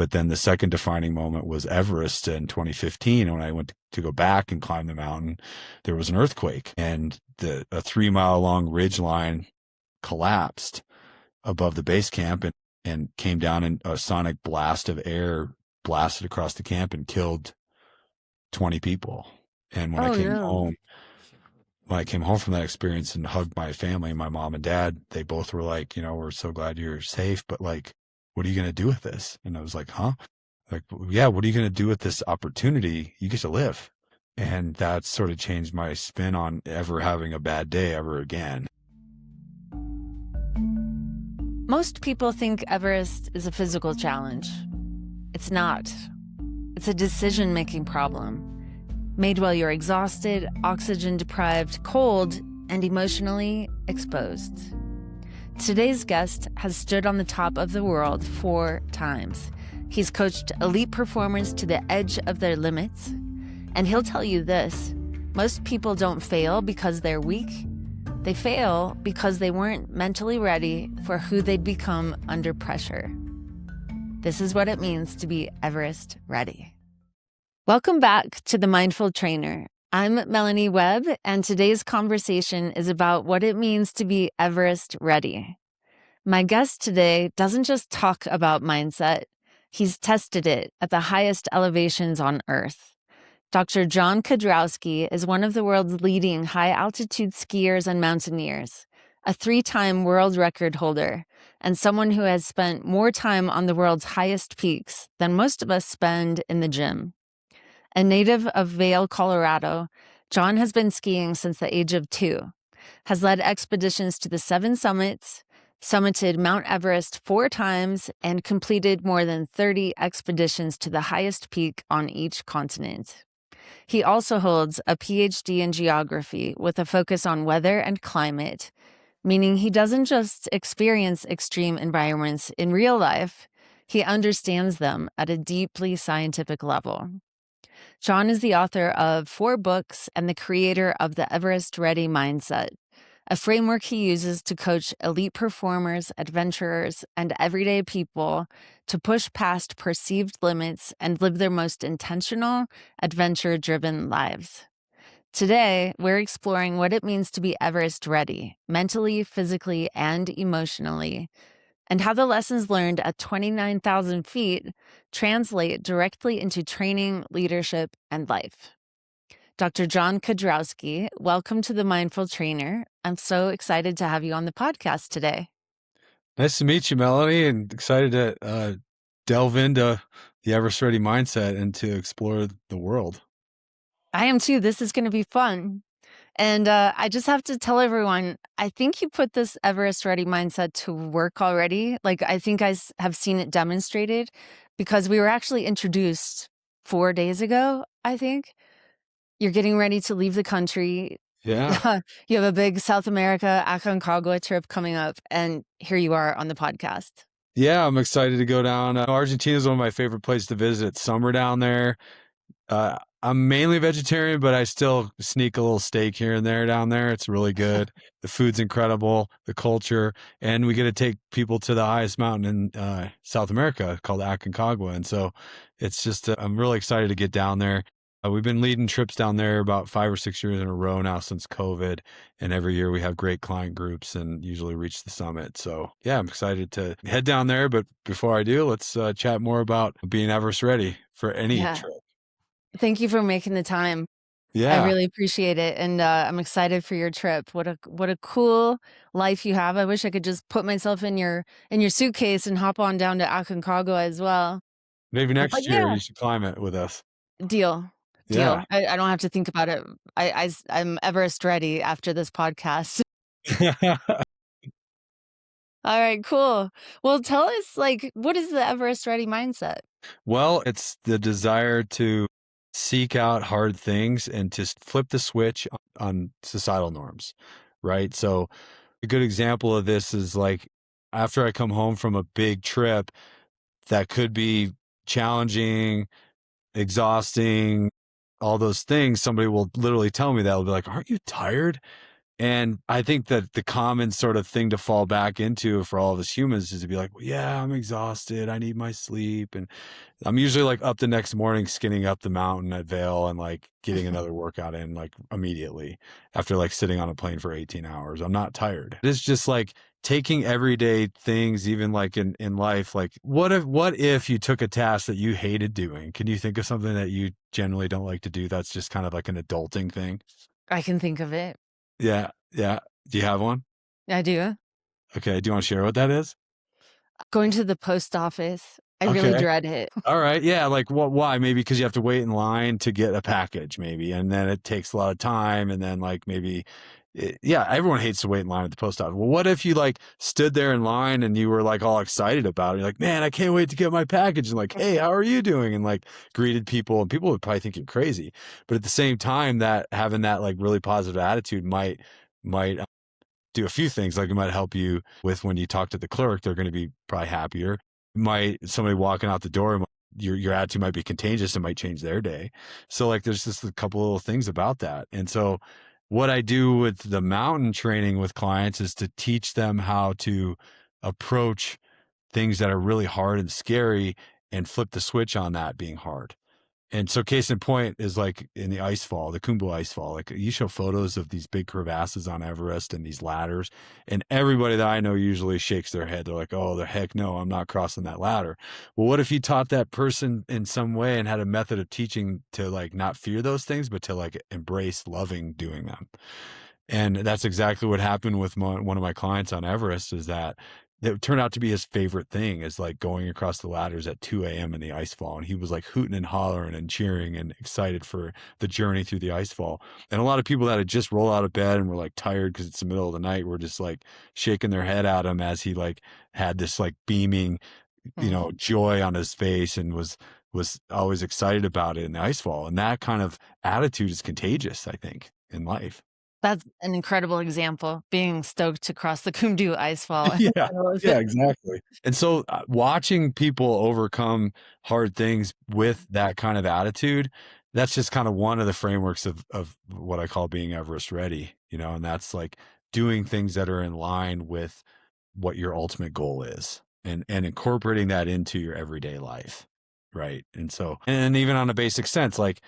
But then the second defining moment was Everest in 2015 when I went to go back and climb the mountain. There was an earthquake, and a 3 mile long ridge line collapsed above the base camp and came down, and a sonic blast of air blasted across the camp and killed 20 people. And Oh, no. when I came home from that experience and hugged my family, my mom and dad, they both were like, we're so glad you're safe, but like, what are you going to do with this? And I was like, huh? Like, yeah, what are you going to do with this opportunity? You get to live. And that sort of changed my spin on ever having a bad day ever again. Most people think Everest is a physical challenge. It's not. It's a decision-making problem, made while you're exhausted, oxygen-deprived, cold, and emotionally exposed. Today's guest has stood on the top of the world 4 times. He's coached elite performers to the edge of their limits. And he'll tell you this: most people don't fail because they're weak. They fail because they weren't mentally ready for who they'd become under pressure. This is what it means to be Everest ready. Welcome back to The Mindful Trainer. I'm Melanie Webb, and today's conversation is about what it means to be Everest ready. My guest today doesn't just talk about mindset, he's tested it at the highest elevations on Earth. Dr. Jon Kedrowski is one of the world's leading high-altitude skiers and mountaineers, a 3-time world record holder, and someone who has spent more time on the world's highest peaks than most of us spend in the gym. A native of Vail, Colorado, Jon has been skiing since the age of 2, has led expeditions to the 7 summits, summited Mount Everest 4 times, and completed more than 30 expeditions to the highest peak on each continent. He also holds a PhD in geography with a focus on weather and climate, meaning he doesn't just experience extreme environments in real life, he understands them at a deeply scientific level. Jon is the author of 4 books and the creator of the Everest Ready Mindset, a framework he uses to coach elite performers, adventurers, and everyday people to push past perceived limits and live their most intentional, adventure-driven lives. Today, we're exploring what it means to be Everest ready, mentally, physically, and emotionally, and how the lessons learned at 29,000 feet translate directly into training, leadership, and life. Dr. Jon Kedrowski, welcome to The Mindful Trainer. I'm so excited to have you on the podcast today. Nice to meet you, Melanie, and excited to delve into the Everest Ready Mindset and to explore the world. I am too. This is going to be fun. And I just have to tell everyone, I think you put this Everest Ready Mindset to work already. Like, I think I have seen it demonstrated because we were actually introduced 4 days ago, I think. You're getting ready to leave the country. Yeah. You have a big South America, Aconcagua trip coming up, and here you are on the podcast. Yeah, I'm excited to go down. Argentina is one of my favorite places to visit. It's summer down there. I'm mainly vegetarian, but I still sneak a little steak here and there down there. It's really good. The food's incredible, the culture, and we get to take people to the highest mountain in South America called Aconcagua. And so it's just, I'm really excited to get down there. We've been leading trips down there about 5 or 6 years in a row now since COVID. And every year we have great client groups and usually reach the summit. So yeah, I'm excited to head down there. But before I do, let's chat more about being Everest ready for any trip. Thank you for making the time. Yeah. I really appreciate it. And I'm excited for your trip. What a cool life you have. I wish I could just put myself in your suitcase and hop on down to Aconcagua as well. Maybe But next year you should climb it with us. Deal. Yeah. I don't have to think about it. I'm Everest ready after this podcast. All right, cool. Well, tell us, like, what is the Everest Ready Mindset? Well, it's the desire to seek out hard things and to flip the switch on societal norms, right? So a good example of this is like after I come home from a big trip that could be challenging, exhausting, all those things, somebody will literally tell me that. They'll be like, aren't you tired? And I think that the common sort of thing to fall back into for all of us humans is to be like, well, yeah, I'm exhausted. I need my sleep. And I'm usually like up the next morning, skinning up the mountain at Vail and like getting another workout in like immediately after like sitting on a plane for 18 hours. I'm not tired. It's just like taking everyday things, even like in life, like what if you took a task that you hated doing? Can you think of something that you generally don't like to do that's just kind of like an adulting thing? I can think of it. Yeah. Yeah. Do you have one? I do. Okay. Do you want to share what that is? Going to the post office. I really Okay. dread it. All right. Yeah. Like why? Maybe because you have to wait in line to get a package, maybe. And then it takes a lot of time. And then like maybe, yeah, everyone hates to wait in line at the post office. Well, what if you like stood there in line and you were like all excited about it? You're like, man, I can't wait to get my package. And like, hey, how are you doing? And like greeted people, and people would probably think you're crazy. But at the same time, that having that like really positive attitude might do a few things. Like it might help you with when you talk to the clerk, they're going to be probably happier. Might somebody walking out the door, your attitude might be contagious and might change their day. So like there's just a couple little things about that. And so what I do with the mountain training with clients is to teach them how to approach things that are really hard and scary and flip the switch on that being hard. And so case in point is like in the ice fall, the Khumbu ice fall, like you show photos of these big crevasses on Everest and these ladders, and everybody that I know usually shakes their head. They're like, oh, the heck no, I'm not crossing that ladder. Well, what if you taught that person in some way and had a method of teaching to like not fear those things, but to like embrace loving doing them? And that's exactly what happened with one of my clients on Everest is that it turned out to be his favorite thing is like going across the ladders at 2 a.m. in the ice fall. And he was like hooting and hollering and cheering and excited for the journey through the ice fall. And a lot of people that had just rolled out of bed and were like tired because it's the middle of the night were just like shaking their head at him as he like had this like beaming, joy on his face and was always excited about it in the ice fall. And that kind of attitude is contagious, I think, in life. That's an incredible example, being stoked to cross the Khumbu icefall. Yeah, yeah, exactly. And so watching people overcome hard things with that kind of attitude, that's just kind of one of the frameworks of what I call being Everest ready, and that's like doing things that are in line with what your ultimate goal is and incorporating that into your everyday life. Right. And so, and even on a basic sense, like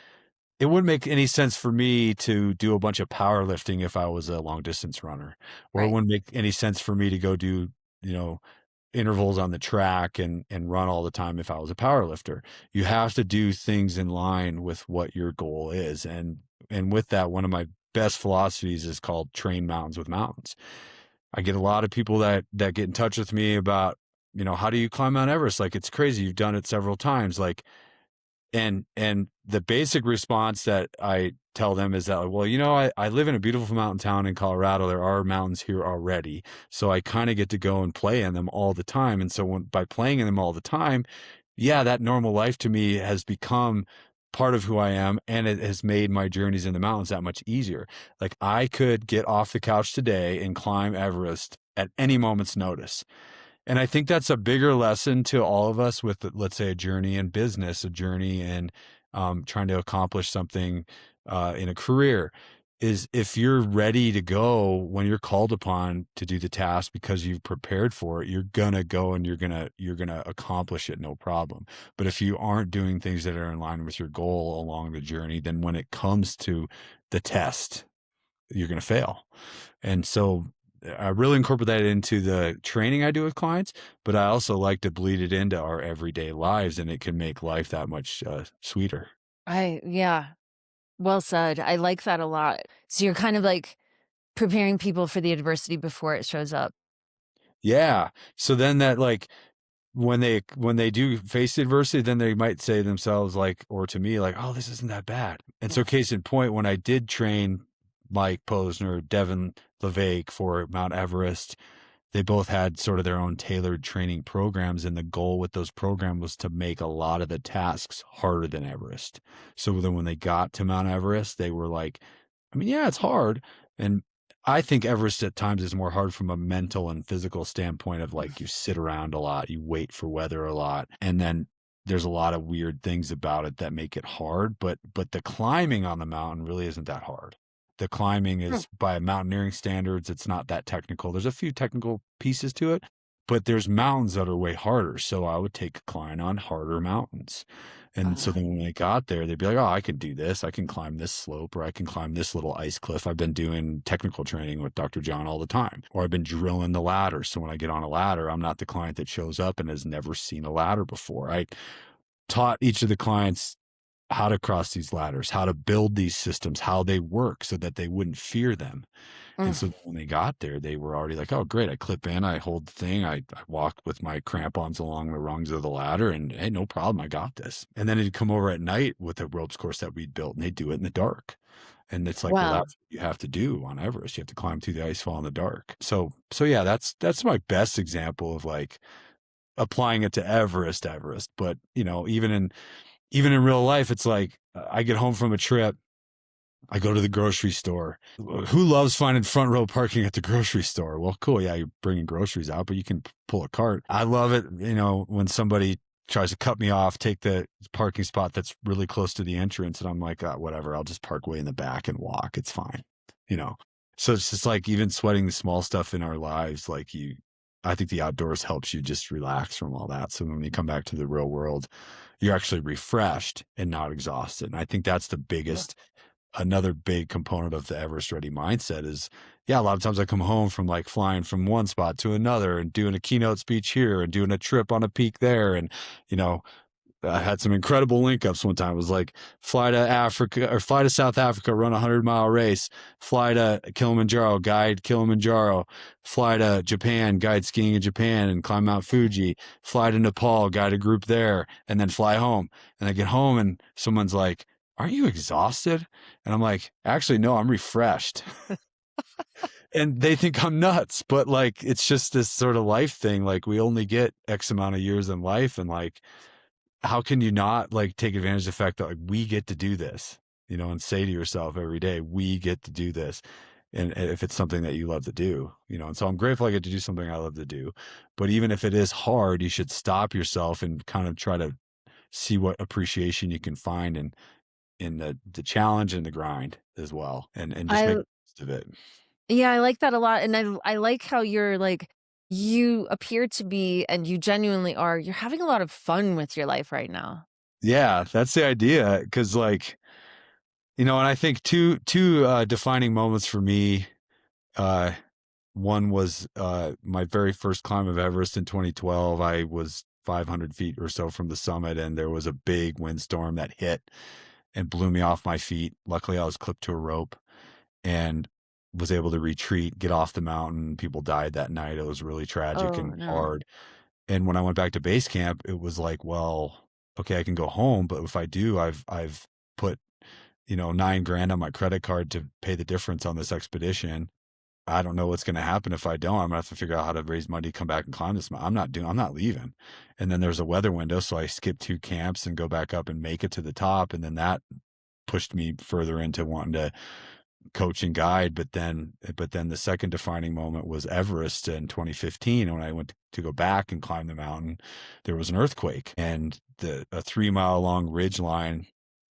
it wouldn't make any sense for me to do a bunch of powerlifting if I was a long distance runner, or it Right. wouldn't make any sense for me to go do, intervals on the track and run all the time if I was a power lifter. You have to do things in line with what your goal is. And with that, one of my best philosophies is called train mountains with mountains. I get a lot of people that get in touch with me about, how do you climb Mount Everest? Like, it's crazy. You've done it several times. Like, and the basic response that I tell them is that, well, I live in a beautiful mountain town in Colorado. There are mountains here already. So I kind of get to go and play in them all the time. And so by playing in them all the time, yeah, that normal life to me has become part of who I am. And it has made my journeys in the mountains that much easier. Like I could get off the couch today and climb Everest at any moment's notice. And I think that's a bigger lesson to all of us with, let's say, a journey in business, a journey in trying to accomplish something in a career, is if you're ready to go when you're called upon to do the task because you've prepared for it, you're gonna go and you're gonna accomplish it, no problem. But if you aren't doing things that are in line with your goal along the journey, then when it comes to the test, you're gonna fail. And so I really incorporate that into the training I do with clients, but I also like to bleed it into our everyday lives, and it can make life that much sweeter. Yeah, well said. I like that a lot. So you're kind of like preparing people for the adversity before it shows up. Yeah. So then that like when they do face the adversity, then they might say to themselves like, or to me, like, oh, this isn't that bad. And so case in point, when I did train Mike Posner, Devin, Levesque for Mount Everest, they both had sort of their own tailored training programs. And the goal with those programs was to make a lot of the tasks harder than Everest. So then when they got to Mount Everest, they were like, I mean, yeah, it's hard. And I think Everest at times is more hard from a mental and physical standpoint of like you sit around a lot, you wait for weather a lot, and then there's a lot of weird things about it that make it hard. But the climbing on the mountain really isn't that hard. The climbing Hmm. is by mountaineering standards, it's not that technical. There's a few technical pieces to it, but there's mountains that are way harder. So I would take a climb on harder mountains. And so Uh, then when they got there, they'd be like, oh, I can do this. I can climb this slope or I can climb this little ice cliff. I've been doing technical training with Dr. John all the time, or I've been drilling the ladder. So when I get on a ladder, I'm not the client that shows up and has never seen a ladder before. I taught each of the clients how to cross these ladders, how to build these systems, how they work so that they wouldn't fear them. And so mm. when they got there, they were already like, oh, great. I clip in, I hold the thing, I walk with my crampons along the rungs of the ladder, and hey, no problem. I got this. And then he'd come over at night with a ropes course that we'd built, and they'd do it in the dark. And it's like, well, Wow. that's what you have to do on Everest. You have to climb through the icefall in the dark. So yeah, that's my best example of like applying it to Everest. But even in real life, it's like I get home from a trip, I go to the grocery store. Who loves finding front row parking at the grocery store? Well, cool. Yeah, you're bringing groceries out, but you can pull a cart. I love it, when somebody tries to cut me off, take the parking spot that's really close to the entrance. And I'm like, whatever, I'll just park way in the back and walk. It's fine. You know? So it's just like even sweating the small stuff in our lives, I think the outdoors helps you just relax from all that. So when you come back to the real world, you're actually refreshed and not exhausted. And I think that's the biggest another big component of the Everest Ready mindset is, yeah, a lot of times I come home from like flying from one spot to another and doing a keynote speech here and doing a trip on a peak there. And, you know, I had some incredible link ups one time. It was like fly to Africa or fly to South Africa, run a 100-mile race, fly to Kilimanjaro, guide Kilimanjaro, fly to Japan, guide skiing in Japan and climb Mount Fuji, fly to Nepal, guide a group there, and then fly home. And I get home and someone's like, aren't you exhausted? And I'm like, actually, no, I'm refreshed. And they think I'm nuts, but like, it's just this sort of life thing. Like we only get X amount of years in life. And like, how can you not like take advantage of the fact that like we get to do this, and say to yourself every day, we get to do this. And if it's something that you love to do, and so I'm grateful I get to do something I love to do. But even if it is hard, you should stop yourself and kind of try to see what appreciation you can find in the challenge and the grind as well, and just make I the most of it. Yeah, I like that a lot, and I like how you're like you appear to be, and you genuinely are. You're having a lot of fun with your life right now. Yeah, that's the idea. Because like, and I think two defining moments for me. Uh, One was my very first climb of Everest in 2012. I was 500 feet or so from the summit, and there was a big windstorm that hit and blew me off my feet. Luckily, I was clipped to a rope and was able to retreat, get off the mountain. People died that night. It was really tragic Oh and no. hard. And when I went back to base camp, it was like, well, okay, I can go home, but if I do, I've put, 9 grand on my credit card to pay the difference on this expedition. I don't know what's going to happen if I don't. I'm gonna have to figure out how to raise money, come back and climb this mountain. I'm not leaving. And then there's a weather window. So I skip 2 camps and go back up and make it to the top. And then that pushed me further into wanting to coach and guide. But then the second defining moment was Everest in 2015. When I went to go back and climb the mountain, there was an earthquake and a 3-mile long ridge line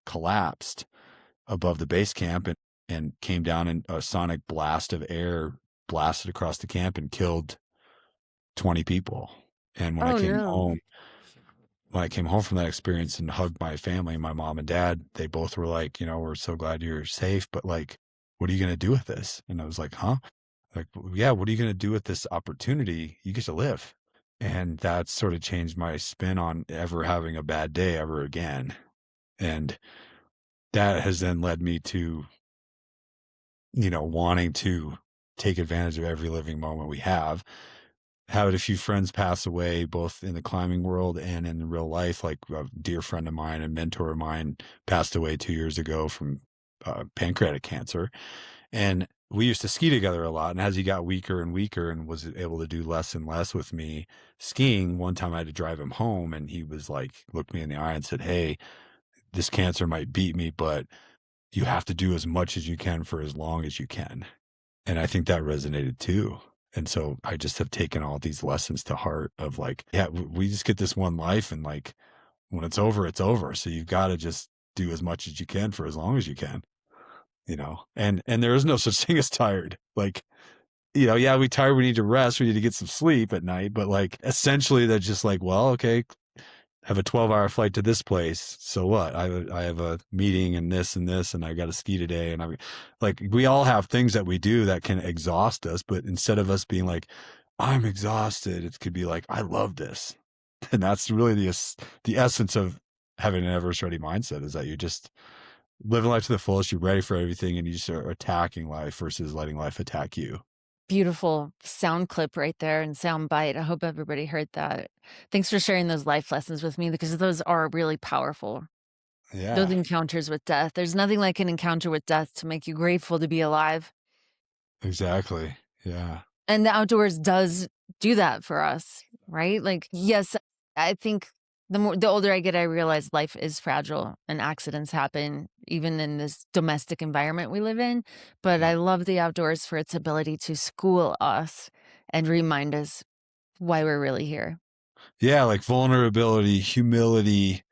collapsed above the base camp and came down in a sonic blast of air, blasted across the camp and killed 20 people. And Oh no. when I came home from that experience and hugged my family, my mom and dad, they both were like, we're so glad you're safe, but like, what are you going to do with this? And I was like, huh? Like, yeah, what are you going to do with this opportunity? You get to live. And that sort of changed my spin on ever having a bad day ever again. And that has then led me to, wanting to take advantage of every living moment we have. Had a few friends pass away, both in the climbing world and in real life. Like a dear friend of mine, a mentor of mine, passed away 2 years ago from pancreatic cancer. And we used to ski together a lot. And as he got weaker and weaker and was able to do less and less with me skiing, one time I had to drive him home and he was like, looked me in the eye and said, hey, this cancer might beat me, but you have to do as much as you can for as long as you can. And I think that resonated too. And so I just have taken all these lessons to heart of like, yeah, we just get this one life and like when it's over, it's over. So you've got to just do as much as you can for as long as you can. and there is no such thing as tired. Like, yeah, we tired, we need to rest, we need to get some sleep at night, but like essentially they're just like, well, okay, have a 12-hour flight to this place. So what? I have a meeting and this, and I got to ski today. And I like, we all have things that we do that can exhaust us, but instead of us being like, I'm exhausted, it could be like, I love this. And that's really the essence of having an Everest Ready mindset, is that you just living life to the fullest, you're ready for everything, and you just are attacking life versus letting life attack you. Beautiful sound clip right there and sound bite. I hope everybody heard that. Thanks for sharing those life lessons with me because those are really powerful. Those Yeah, encounters with death. There's nothing like an encounter with death to make you grateful to be alive. exactly. Yeah. And the outdoors does do that for us, right? Like, yes, I think the older I get, I realize life is fragile and accidents happen even in this domestic environment we live in. But Yeah. I love the outdoors for its ability to school us and remind us why we're really here. Yeah, like vulnerability, humility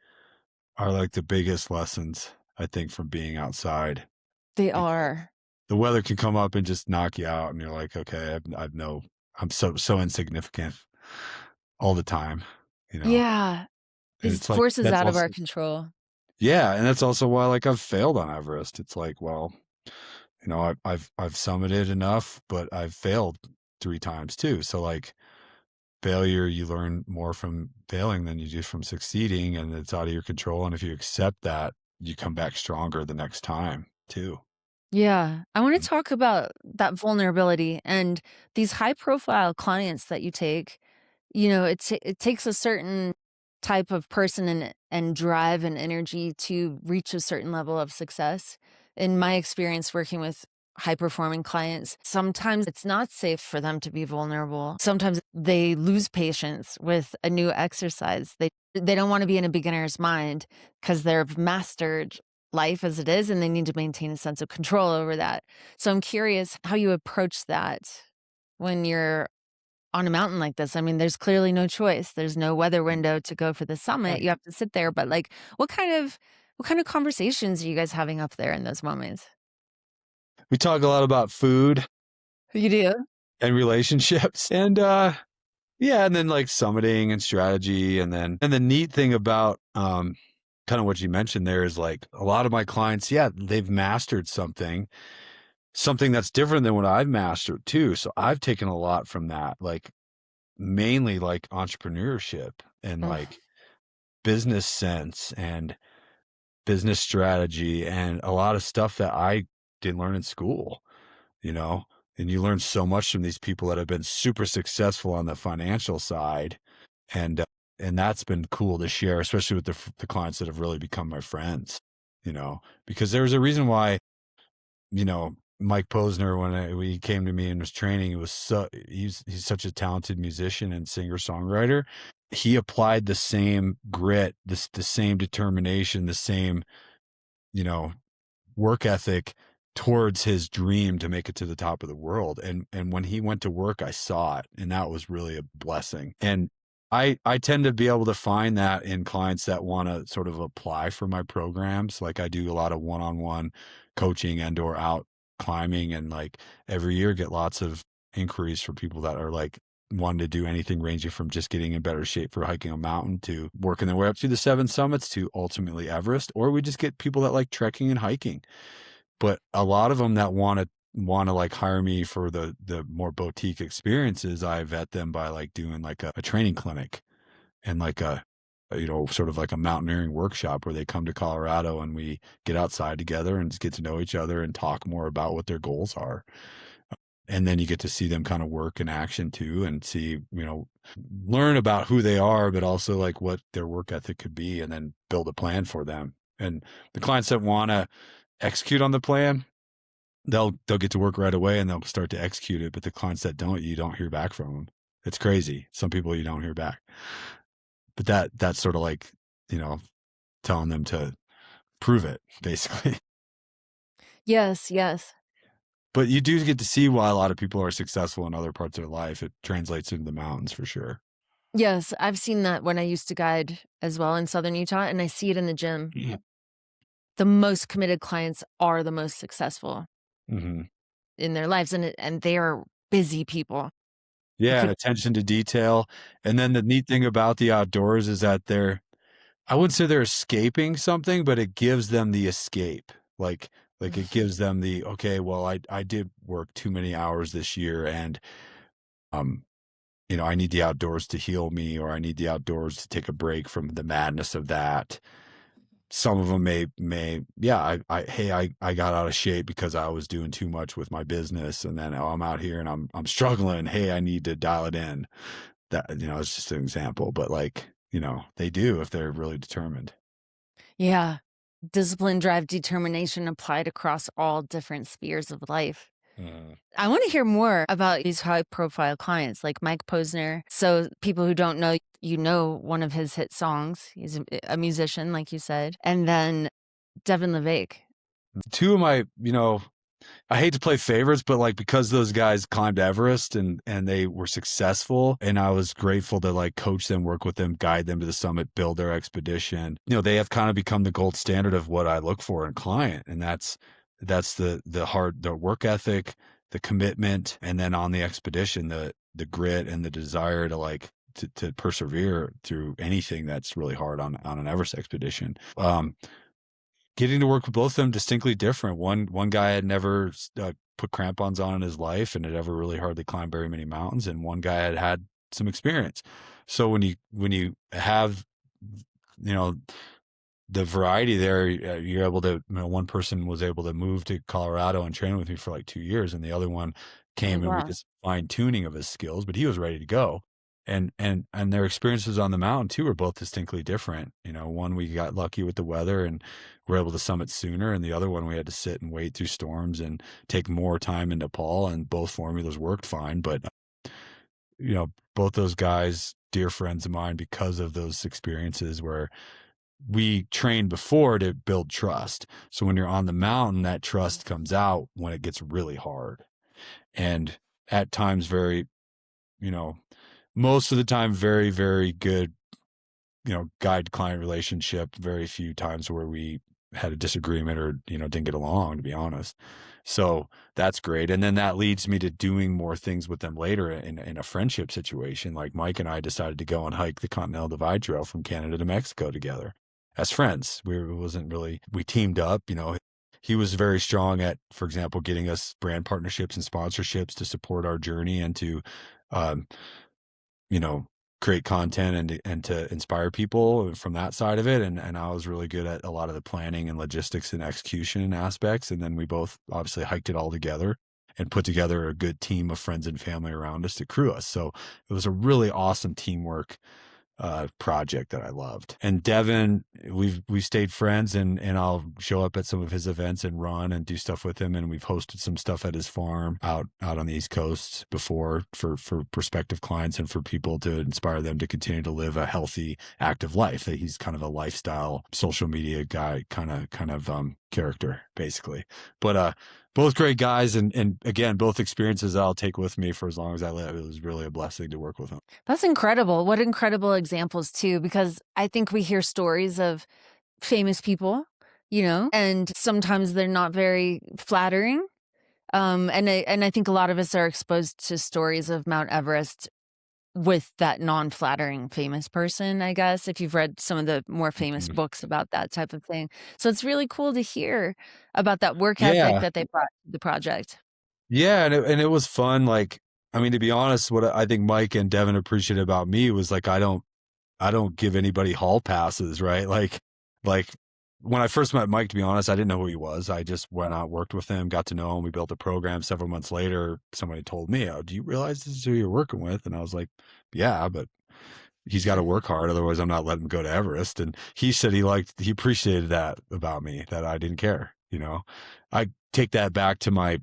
are like the biggest lessons, I think, from being outside, They because are. the weather can come up and just knock you out, and you're like, okay, I'm so insignificant all the time, you know. Yeah. And It it's like forces that's out of our also control. yeah, and that's also why like I've failed on Everest. It's like, well, I've summited enough, but I've failed 3 times too. So like failure, you learn more from failing than you do from succeeding, and it's out of your control. And if you accept that, you come back stronger the next time too. Yeah. I want to talk about that vulnerability and these high profile clients that you take. It takes a certain type of person and drive and energy to reach a certain level of success. In my experience working with high performing clients, sometimes it's not safe for them to be vulnerable. Sometimes they lose patience with a new exercise. They don't want to be in a beginner's mind because they've mastered life as it is and they need to maintain a sense of control over that. So I'm curious how you approach that when you're on a mountain like this. I mean, there's clearly no choice. There's no weather window to go for the summit. Right. You have to sit there, but like what kind of conversations are you guys having up there in those moments? We talk a lot about food You do? and relationships, and yeah, and then like summiting and strategy, and the neat thing about kind of what you mentioned there is like a lot of my clients, yeah, they've mastered something that's different than what I've mastered too. So I've taken a lot from that, like mainly like entrepreneurship and Ugh. like business sense and business strategy and a lot of stuff that I didn't learn in school, you know? And you learn so much from these people that have been super successful on the financial side. And, uh, and that's been cool to share, especially with the clients that have really become my friends, because there's a reason why, Mike Posner, when he came to me and was training, he's such a talented musician and singer songwriter. He applied the same grit, the same determination, the same, you know, work ethic towards his dream to make it to the top of the world. And when he went to work, I saw it, and that was really a blessing. And I tend to be able to find that in clients that want to sort of apply for my programs. Like I do a lot of one-on-one coaching and or out climbing, and like every year get lots of inquiries for people that are like wanting to do anything ranging from just getting in better shape for hiking a mountain to working their way up through the 7 summits to ultimately Everest, or we just get people that like trekking and hiking. But a lot of them that wanna, like, hire me for the more boutique experiences, I vet them by, like, doing, like, a training clinic and, like, sort of like a mountaineering workshop where they come to Colorado and we get outside together and just get to know each other and talk more about what their goals are. And then you get to see them kinda work in action too and see, learn about who they are, but also, like, what their work ethic could be, and then build a plan for them. And the clients that wanna execute on the plan, they'll get to work right away and they'll start to execute it. But the clients that don't, you don't hear back from them. It's crazy. Some people you don't hear back, but that's sort of like, you know, telling them to prove it basically. Yes, yes. But you do get to see why a lot of people are successful in other parts of their life. It translates into the mountains for sure. Yes, I've seen that when I used to guide as well in Southern Utah, and I see it in the gym. Yeah. the most committed clients are the most successful Mhm. in their lives, and they are busy people. You Yeah, and could attention to detail, and then the neat thing about the outdoors is that I wouldn't say they're escaping something, but it gives them the escape. Like it gives them the, "Okay, well, I did work too many hours this year, and, um, I need the outdoors to heal me, or I need the outdoors to take a break from the madness of that." Some of them may yeah, I got out of shape because I was doing too much with my business, and then, "Oh, I'm out here and I'm struggling. Hey, I need to dial it in." That, it's just an example, but, like, they do if they're really determined. Yeah. Discipline, drive, determination applied across all different spheres of life. Mhm. I want to hear more about these high profile clients like Mike Posner. So, people who don't know, one of his hit songs. He's a musician, like you said. And then Devin Levesque. 2 of my, I hate to play favorites, but, like, because those guys climbed Everest and they were successful, and I was grateful to, like, coach them, work with them, guide them to the summit, build their expedition. They have kind of become the gold standard of what I look for in a client, and that's the work ethic, the commitment, and then on the expedition, the grit and the desire to, like, to persevere through anything that's really hard on an Everest expedition. Getting to work with both of them distinctly different. One guy had never put crampons on in his life and had ever really hardly climbed very many mountains, and one guy had had some experience. So when you have, you know the variety there, you're able to, one person was able to move to Colorado and train with me for like 2 years, and the other one Oh, came and we wow. did some fine tuning of his skills, but he was ready to go. And their experiences on the mountain too are both distinctly different. One, we got lucky with the weather and were able to summit sooner, and the other one we had to sit and wait through storms and take more time in Nepal, and both formulas worked fine. But both those guys, dear friends of mine, because of those experiences where we train before to build trust. So when you're on the mountain, that trust comes out when it gets really hard. And at times, you know, most of the time, very, very good, guide client relationship. Very few times where we had a disagreement or, didn't get along, to be honest. So that's great. And then that leads me to doing more things with them later in a friendship situation. Like Mike and I decided to go and hike the Continental Divide Trail from Canada to Mexico together as friends. We teamed up, he was very strong at, for example, getting us brand partnerships and sponsorships to support our journey and to, um, you know, create content and to inspire people from that side of it. And I was really good at a lot of the planning and logistics and execution aspects. And then we both obviously hiked it all together and put together a good team of friends and family around us to crew us. So it was a really awesome teamwork project that I loved. And Devin, we've stayed friends, and I'll show up at some of his events and run and do stuff with him. And we've hosted some stuff at his farm out on the East Coast before for prospective clients and for people to inspire them to continue to live a healthy, active life. That he's kind of a lifestyle social media guy, kind of character, basically. But both great guys, and again, both experiences I'll take with me for as long as I live. It was really a blessing to work with them. That's incredible. What incredible examples, too, because I think we hear stories of famous people, and sometimes they're not very flattering. And I think a lot of us are exposed to stories of Mount Everest with that non-flattering famous person, I guess, if you've read some of the more famous Mhm. books about that type of thing. So it's really cool to hear about that work ethic Yeah. that they brought to the project. Yeah, and it was fun. Like, I mean, to be honest, what I think Mike and Devin appreciated about me was, like, I don't give anybody hall passes, right? Like when I first met Mike, to be honest, I didn't know who he was. I just went out, worked with him, got to know him. We built a program. Several months later, somebody told me, "Oh, do you realize this is who you're working with?" And I was like, "Yeah, but he's got to work hard. Otherwise, I'm not letting him go to Everest." And he said he appreciated that about me, that I didn't care. I take that back to my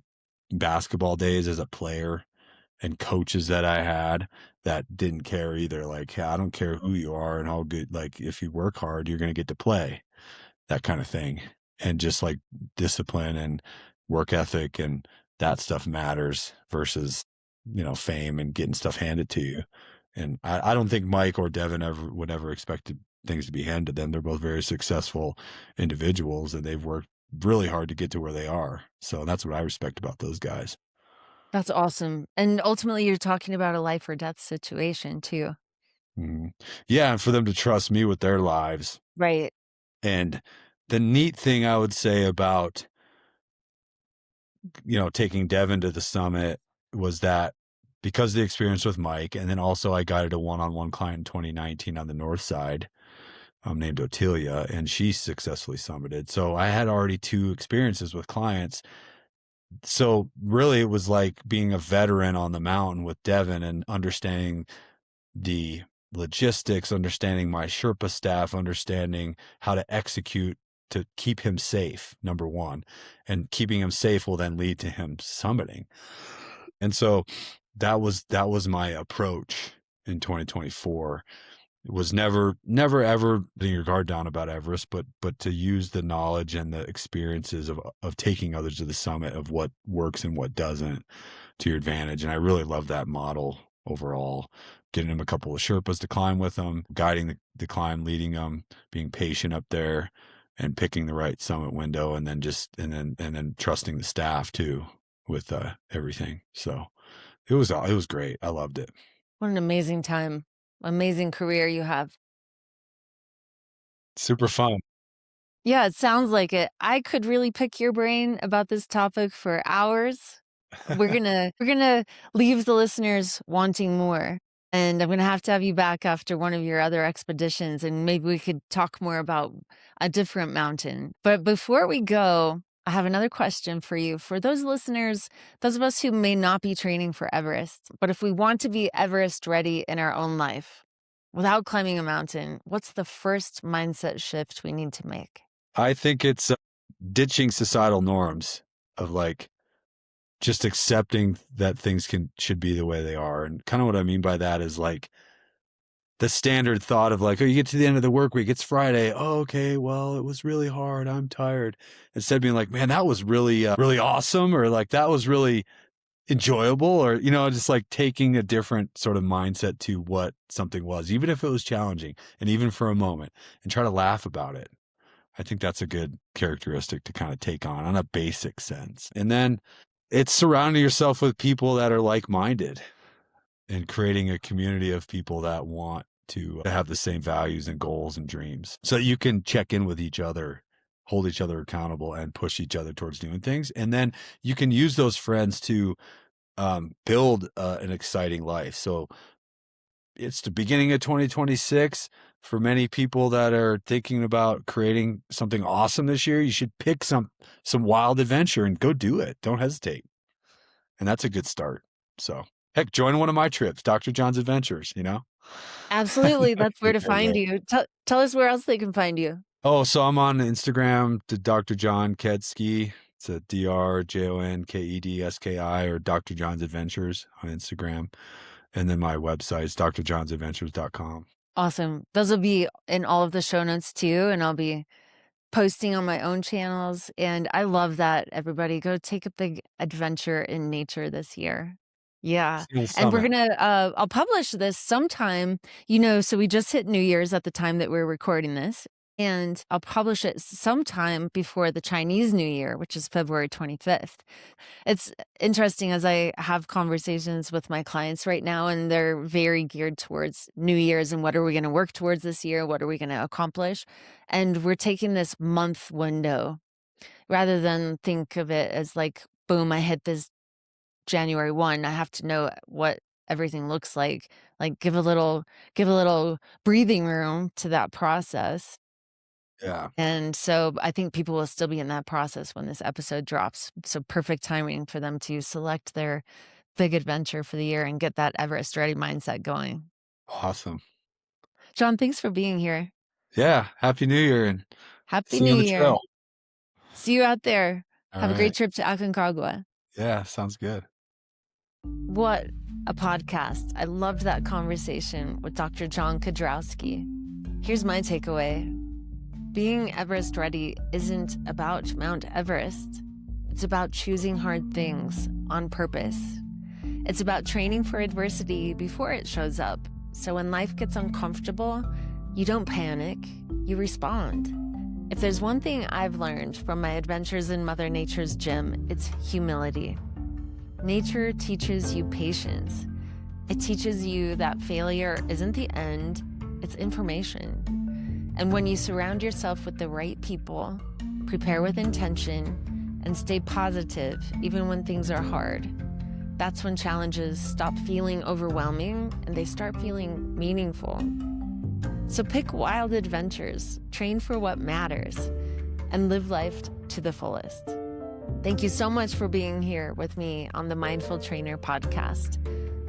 basketball days as a player and coaches that I had that didn't care either. Like, "Hey, I don't care who you are and how good, like, if you work hard, you're going to get to play," that kind of thing. And just like discipline and work ethic and that stuff matters versus, fame and getting stuff handed to you. And I don't think Mike or Devin would ever expect to things to be handed to them. They're both very successful individuals, and they've worked really hard to get to where they are. So that's what I respect about those guys. That's awesome. And ultimately, you're talking about a life or death situation too. Mhm. Yeah, and for them to trust me with their lives. Right. And the neat thing I would say about, taking Devin to the summit was that because of the experience with Mike, and then also I guided a one-on-one client in 2019 on the north side, named Otelia, and she successfully summited. So I had already 2 experiences with clients. So really, it was like being a veteran on the mountain with Devin and understanding the logistics, understanding my Sherpa staff, understanding how to execute to keep him safe, number one. And keeping him safe will then lead to him summiting. And so that was my approach in 2024. It was never ever letting your guard down about Everest, but to use the knowledge and the experiences of taking others to the summit, of what works and what doesn't, to your advantage. And I really love that model overall. Getting them a couple of Sherpas to climb with them, guiding the climb, leading them, being patient up there, and picking the right summit window, and then trusting the staff too with everything. So it was great. I loved it. What an amazing time. Amazing career you have. Super fun. Yeah, it sounds like it. I could really pick your brain about this topic for hours. We're gonna leave the listeners wanting more. And I'm gonna have to have you back after one of your other expeditions, and maybe we could talk more about a different mountain. But before we go, I have another question for you. For those listeners, those of us who may not be training for Everest, but if we want to be Everest ready in our own life without climbing a mountain, what's the first mindset shift we need to make? I think it's ditching societal norms of like just accepting that things should be the way they are. And kind of what I mean by that is like the standard thought of like, oh, you get to the end of the work week, it's Friday. Oh, okay, well, it was really hard. I'm tired. Instead of being like, man, that was really, really awesome, or like that was really enjoyable, or, just like taking a different sort of mindset to what something was, even if it was challenging and even for a moment, and try to laugh about it. I think that's a good characteristic to kind of take on a basic sense. And then it's surrounding yourself with people that are like-minded and creating a community of people that want to have the same values and goals and dreams, so that you can check in with each other, hold each other accountable, and push each other towards doing things. And then you can use those friends to build an exciting life. So it's the beginning of 2026. For many people that are thinking about creating something awesome this year, you should pick some wild adventure and go do it. Don't hesitate. And that's a good start. So heck, join one of my trips, Dr. John's Adventures, Absolutely. That's where to find you. Tell us where else they can find you. Oh, so I'm on Instagram to Dr. Jon Kedrowski. It's a DrJonKedski, or Dr. John's Adventures on Instagram. And then my website is drjohnsadventures.com. Awesome. Those will be in all of the show notes too, and I'll be posting on my own channels. And I love that. Everybody go take a big adventure in nature this year. Yeah. And we're gonna I'll publish this sometime, so we just hit New Year's at the time that we're recording this. And I'll publish it sometime before the Chinese New Year, which is February 25th. It's interesting as I have conversations with my clients right now, and they're very geared towards New Year's and what are we going to work towards this year? What are we going to accomplish? And we're taking this month window rather than think of it as like, boom, I hit this January 1. I have to know what everything looks like. Like give a little breathing room to that process. Yeah. And so I think people will still be in that process when this episode drops. So perfect timing for them to select their big adventure for the year and get that Everest Ready mindset going. Awesome. Jon, thanks for being here. Yeah. Happy New Year, and Happy see you New on the Year. trail. See you out there. All Have a right. great trip to Aconcagua. Yeah, sounds good. What a podcast. I loved that conversation with Dr. Jon Kedrowski. Here's my takeaway. Being Everest ready isn't about Mount Everest. It's about choosing hard things on purpose. It's about training for adversity before it shows up. So when life gets uncomfortable, You don't panic, you respond. If there's one thing I've learned from my adventures in Mother Nature's gym, it's humility. Nature teaches you patience. It teaches you that failure isn't the end, it's information. And when you surround yourself with the right people, prepare with intention, and stay positive even when things are hard, that's when challenges stop feeling overwhelming and they start feeling meaningful. So pick wild adventures, train for what matters, and live life to the fullest. Thank you so much for being here with me on the Mindful Trainer podcast.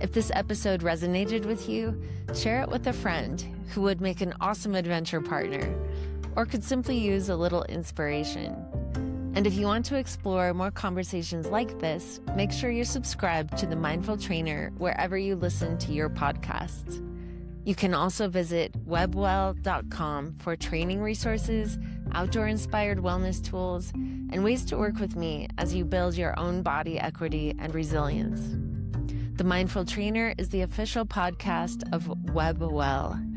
If this episode resonated with you, share it with a friend who would make an awesome adventure partner or could simply use a little inspiration. And if you want to explore more conversations like this, make sure you're subscribed to the Mindful Trainer wherever you listen to your podcasts. You can also visit webwell.com for training resources, outdoor-inspired wellness tools, and ways to work with me as you build your own body equity and resilience. The Mindful Trainer is the official podcast of WebWell.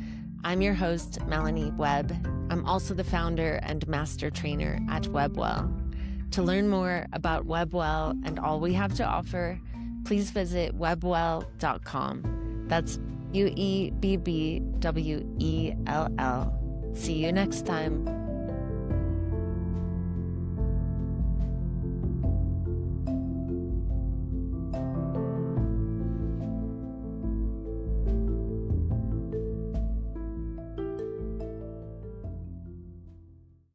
I'm your host, Melanie Webb. I'm also the founder and master trainer at WebWell. To learn more about WebWell and all we have to offer, please visit webwell.com. That's UEBBWELL. See you next time.